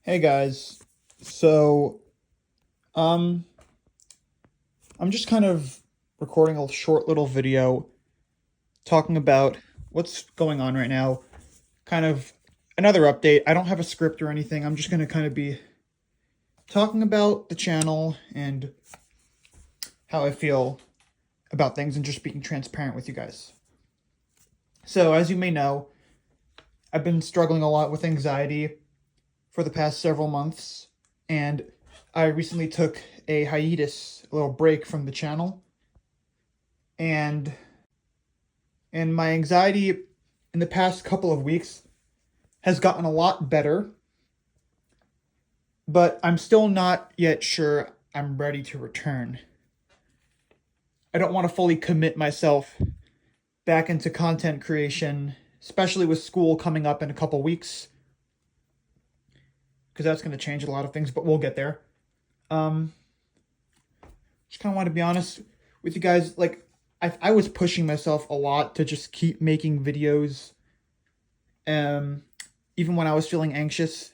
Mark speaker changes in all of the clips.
Speaker 1: Hey guys, so um I'm just kind of recording a short little video talking about what's going on right now. Kind of another update. I don't have a script or anything. I'm just going to kind of be talking about the channel and how I feel about things and just being transparent with you guys. So, as you may know, I've been struggling a lot with anxiety for the past several months, and I recently took a hiatus, a little break from the channel, and my anxiety in the past couple of weeks has gotten a lot better, but I'm still not yet sure I'm ready to return. I don't want to fully commit myself back into content creation, especially with school coming up in a couple weeks, because that's going to change a lot of things, but we'll get there. Just kind of want to be honest with you guys. Like, I was pushing myself a lot to just keep making videos, even when I was feeling anxious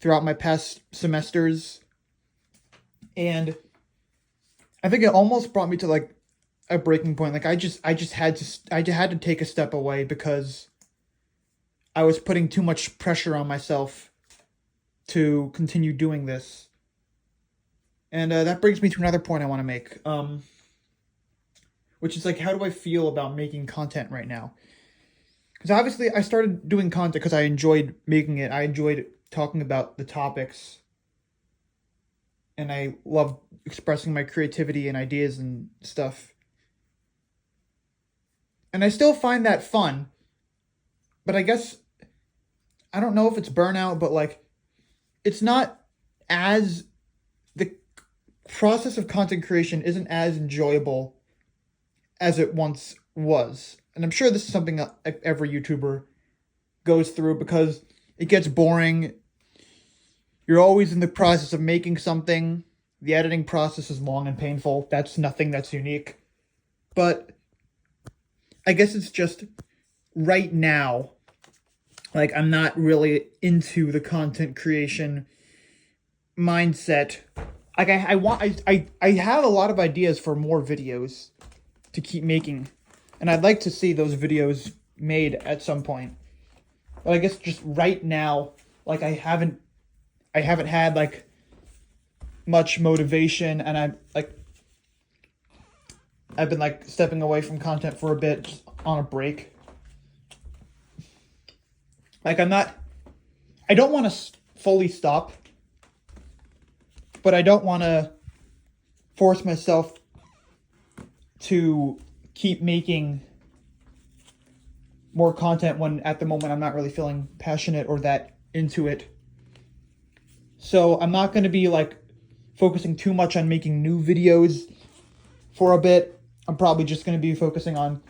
Speaker 1: throughout my past semesters. And I think it almost brought me to like a breaking point. Like I just had to take a step away because I was putting too much pressure on myself to continue doing this. And that brings me to another point I want to make, which is like, how do I feel about making content right now? Because obviously I started doing content because I enjoyed making it. I enjoyed talking about the topics. And I love expressing my creativity and ideas and stuff. And I still find that fun. But I guess, I don't know if it's burnout, but like, it's not as, the process of content creation isn't as enjoyable as it once was. And I'm sure this is something that every YouTuber goes through because it gets boring. You're always in the process of making something. The editing process is long and painful. That's nothing that's unique. But I guess it's just right now, like, I'm not really into the content creation mindset. Like, I have a lot of ideas for more videos to keep making, and I'd like to see those videos made at some point. But I guess just right now, like, I haven't had like much motivation, and I've been like stepping away from content for a bit, just on a break. Like, I don't want to fully stop, but I don't want to force myself to keep making more content when at the moment I'm not really feeling passionate or that into it. So I'm not going to be like focusing too much on making new videos for a bit. I'm probably just going to be focusing on,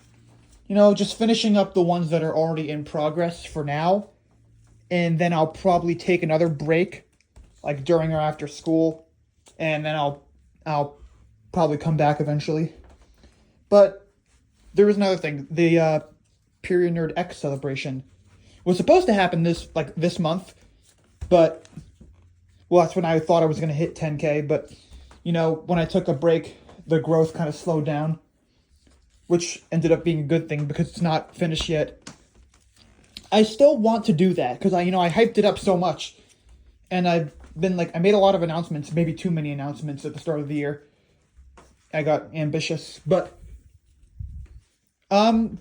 Speaker 1: just finishing up the ones that are already in progress for now. And then I'll probably take another break, like during or after school. And then I'll probably come back eventually. But there was another thing. The Period Nerd X celebration was supposed to happen this month. But, well, that's when I thought I was going to hit 10K. But, when I took a break, the growth kind of slowed down, which ended up being a good thing because it's not finished yet. I still want to do that because I hyped it up so much, and I made a lot of announcements, maybe too many announcements at the start of the year. I got ambitious, but the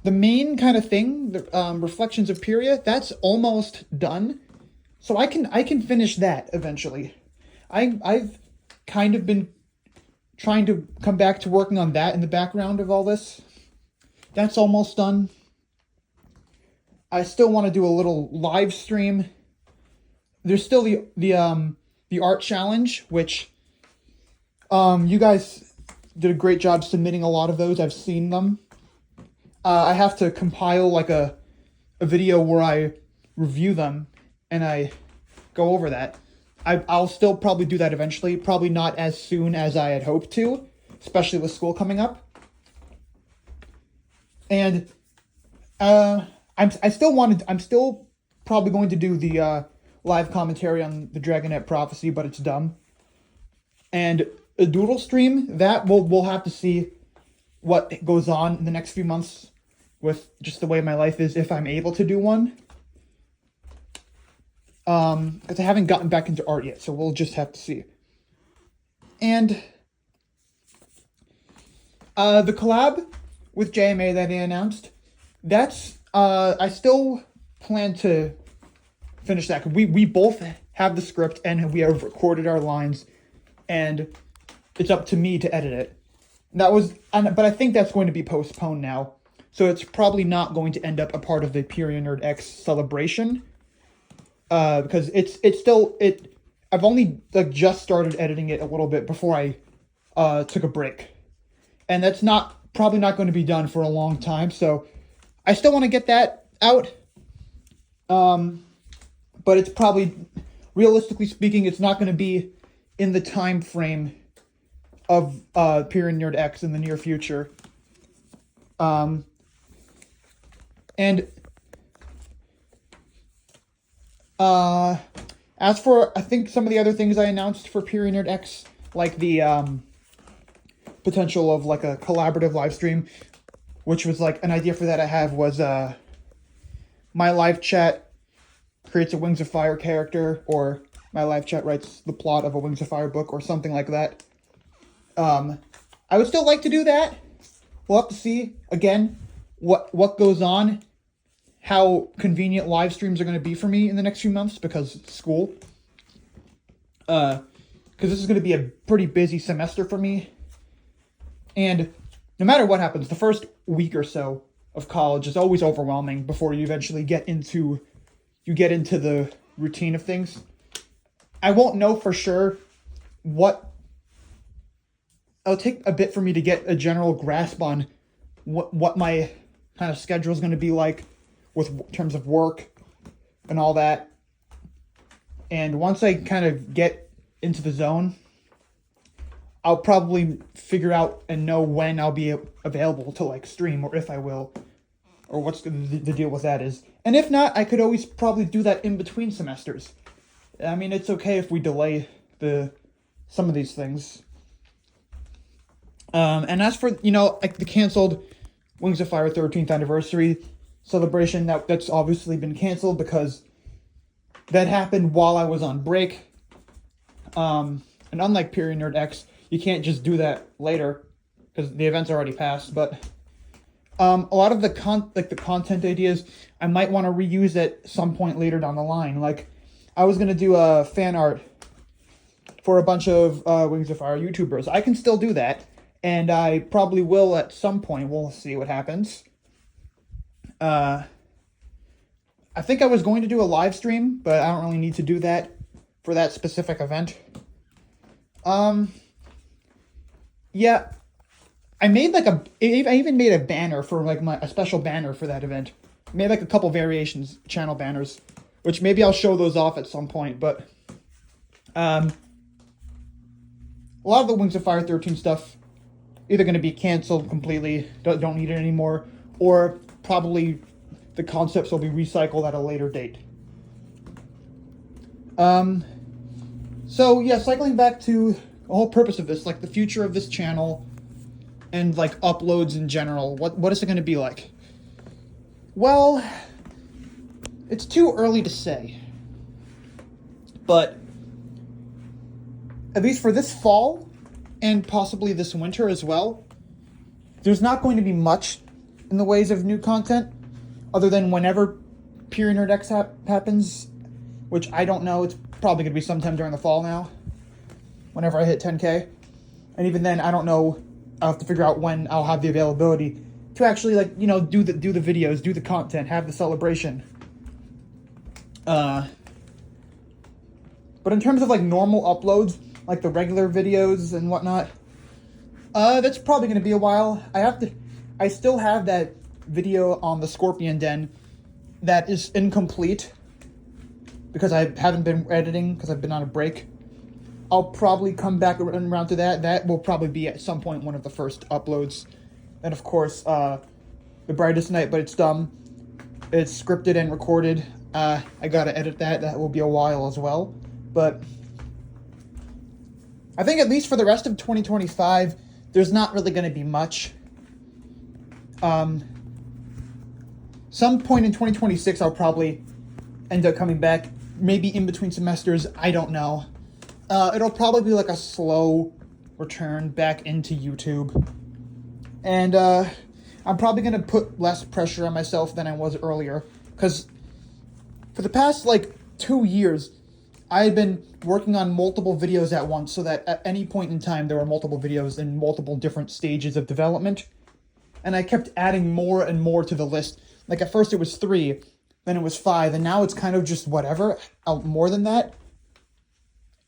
Speaker 1: main kind of thing, the Reflections of Pyria, that's almost done, so I can finish that eventually. I've kind of been trying to come back to working on that in the background of all this. That's almost done. I still want to do a little live stream. There's still the art challenge, which you guys did a great job submitting a lot of those. I've seen them. I have to compile like a video where I review them and I go over that. I'll still probably do that eventually. Probably not as soon as I had hoped to, especially with school coming up. And I'm still probably going to do the live commentary on the Dragonette Prophecy, but it's dumb. And a doodle stream, that we'll have to see what goes on in the next few months with just the way my life is, if I'm able to do one. Because I haven't gotten back into art yet, so we'll just have to see. And the collab with JMA that they announced, that's, I still plan to finish that. We both have the script, and we have recorded our lines, and it's up to me to edit it. But I think that's going to be postponed now, so it's probably not going to end up a part of the Period Nerd X celebration. Because I've only just started editing it a little bit before I took a break, and that's probably not going to be done for a long time. So I still want to get that out, but it's probably, realistically speaking, it's not going to be in the time frame of Period Nerd X in the near future. And as for, I think, some of the other things I announced for Period Nerd X, like the potential of like a collaborative live stream, which was like an idea for that I have was my live chat creates a Wings of Fire character, or my live chat writes the plot of a Wings of Fire book, or something like that. I would still like to do that. We'll have to see, again, what goes on, how convenient live streams are going to be for me in the next few months, because school. Because this is going to be a pretty busy semester for me. And no matter what happens, the first week or so of college is always overwhelming before you eventually get into the routine of things. I won't know for sure it'll take a bit for me to get a general grasp on what my kind of schedule is going to be like with terms of work and all that. And once I kind of get into the zone, I'll probably figure out and know when I'll be available to like stream, or if I will, or what's the deal with that is. And if not, I could always probably do that in between semesters. I mean, it's okay if we delay some of these things. And as for, like the canceled Wings of Fire 13th anniversary celebration, that's obviously been canceled because that happened while I was on break. And unlike Period Nerd X, you can't just do that later because the event's already passed. But a lot of the content ideas I might want to reuse at some point later down the line. Like, I was gonna do a fan art for a bunch of Wings of Fire YouTubers. I can still do that, and I probably will at some point. We'll see what happens. I think I was going to do a live stream, but I don't really need to do that for that specific event. Yeah, I even made a banner for like a special banner for that event. I made like a couple variations, channel banners, which maybe I'll show those off at some point, but a lot of the Wings of Fire 13 stuff either going to be canceled completely, don't need it anymore, or probably the concepts will be recycled at a later date. So yeah, cycling back to the whole purpose of this, like the future of this channel and like uploads in general, what is it going to be like? Well, it's too early to say, but at least for this fall and possibly this winter as well, there's not going to be much in the ways of new content other than whenever Period Nerd X happens, which I don't know. It's probably going to be sometime during the fall now, whenever I hit 10K. And even then, I don't know. I'll have to figure out when I'll have the availability to actually, like, do the videos, do the content, have the celebration. But in terms of like normal uploads, like the regular videos and whatnot, that's probably going to be a while. I still have that video on the Scorpion Den that is incomplete because I haven't been editing because I've been on a break. I'll probably come back around to that. That will probably be at some point one of the first uploads. And of course, The Brightest Night, but it's dumb. It's scripted and recorded. I gotta edit that. That will be a while as well. But I think at least for the rest of 2025, there's not really going to be much. Some point in 2026, I'll probably end up coming back. Maybe in between semesters. I don't know. It'll probably be like a slow return back into YouTube. And I'm probably going to put less pressure on myself than I was earlier. Because for the past, 2 years, I had been working on multiple videos at once, so that at any point in time, there were multiple videos in multiple different stages of development. And I kept adding more and more to the list. Like, at first it was 3, then it was 5, and now it's kind of just whatever, more than that.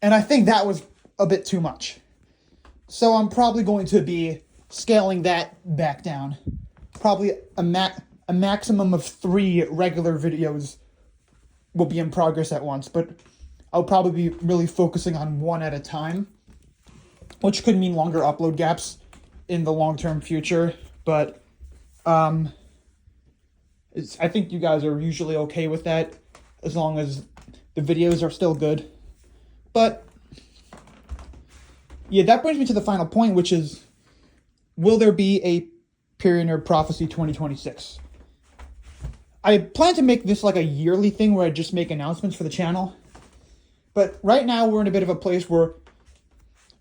Speaker 1: And I think that was a bit too much. So I'm probably going to be scaling that back down. Probably a maximum of 3 regular videos will be in progress at once, but I'll probably be really focusing on one at a time, which could mean longer upload gaps in the long-term future, but I think you guys are usually okay with that, as long as the videos are still good. But yeah, that brings me to the final point, which is, will there be a Period Nerd Prophecy 2026? I plan to make this like a yearly thing where I just make announcements for the channel. But right now we're in a bit of a place where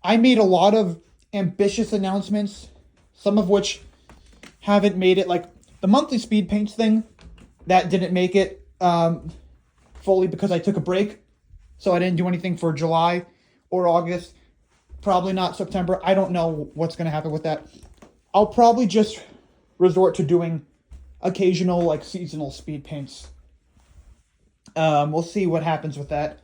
Speaker 1: I made a lot of ambitious announcements, some of which haven't made it. Like the monthly speed paints thing, that didn't make it fully because I took a break. So I didn't do anything for July or August. Probably not September. I don't know what's going to happen with that. I'll probably just resort to doing occasional seasonal speed paints. We'll see what happens with that.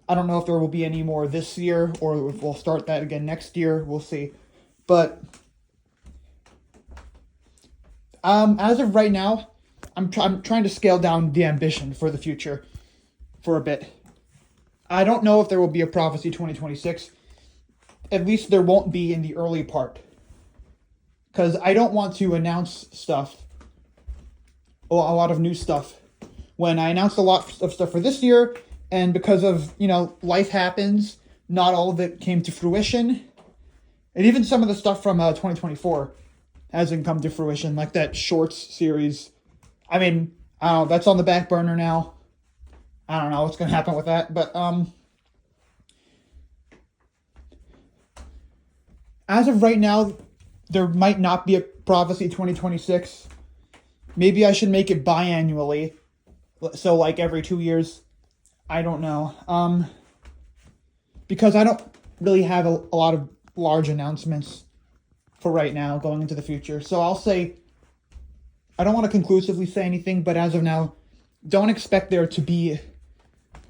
Speaker 1: I don't know if there will be any more this year or if we'll start that again next year. We'll see. But as of right now, I'm trying to scale down the ambition for the future for a bit. I don't know if there will be a Prophecy 2026. At least there won't be in the early part. Because I don't want to announce stuff, a lot of new stuff, when I announced a lot of stuff for this year, and because of, life happens, not all of it came to fruition. And even some of the stuff from 2024 hasn't come to fruition, like that shorts series. I mean, I don't know, that's on the back burner now. I don't know what's going to happen with that, but as of right now, there might not be a Prophecy 2026. Maybe I should make it biannually, so every 2 years. I don't know. Because I don't really have a lot of large announcements for right now going into the future. So I'll say, I don't want to conclusively say anything, but as of now, don't expect there to be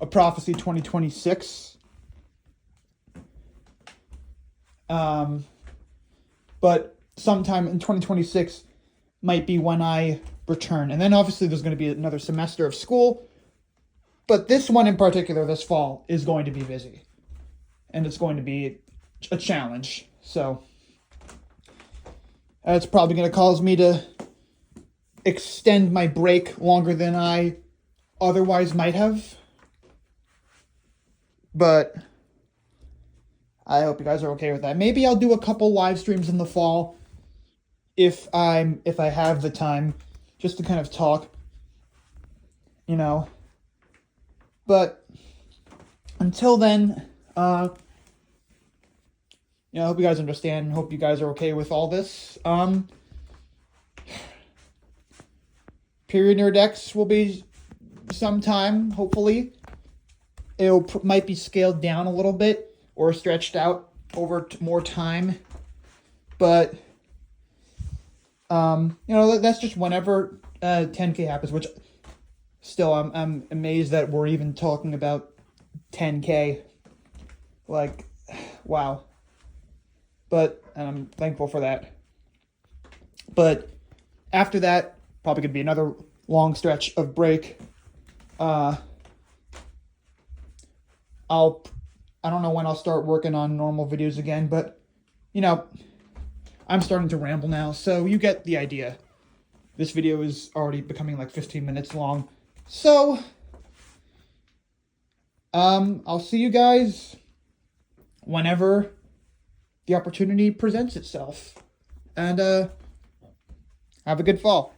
Speaker 1: a Prophecy 2026. But sometime in 2026 might be when I return. And then obviously there's going to be another semester of school. But this one in particular, this fall, is going to be busy. And it's going to be a challenge. So it's probably going to cause me to extend my break longer than I otherwise might have. But I hope you guys are okay with that. Maybe I'll do a couple live streams in the fall if I have the time, just to kind of talk, But until then, I hope you guys understand. Hope you guys are okay with all this. Period Nerd X will be sometime, hopefully. It might be scaled down a little bit or stretched out over more time. But, that's just whenever 10K happens, which still I'm amazed that we're even talking about 10K. Wow. But I'm thankful for that. But after that, probably going to be another long stretch of break. I don't know when I'll start working on normal videos again, but, I'm starting to ramble now, so you get the idea. This video is already becoming 15 minutes long. So, I'll see you guys whenever the opportunity presents itself. And have a good fall.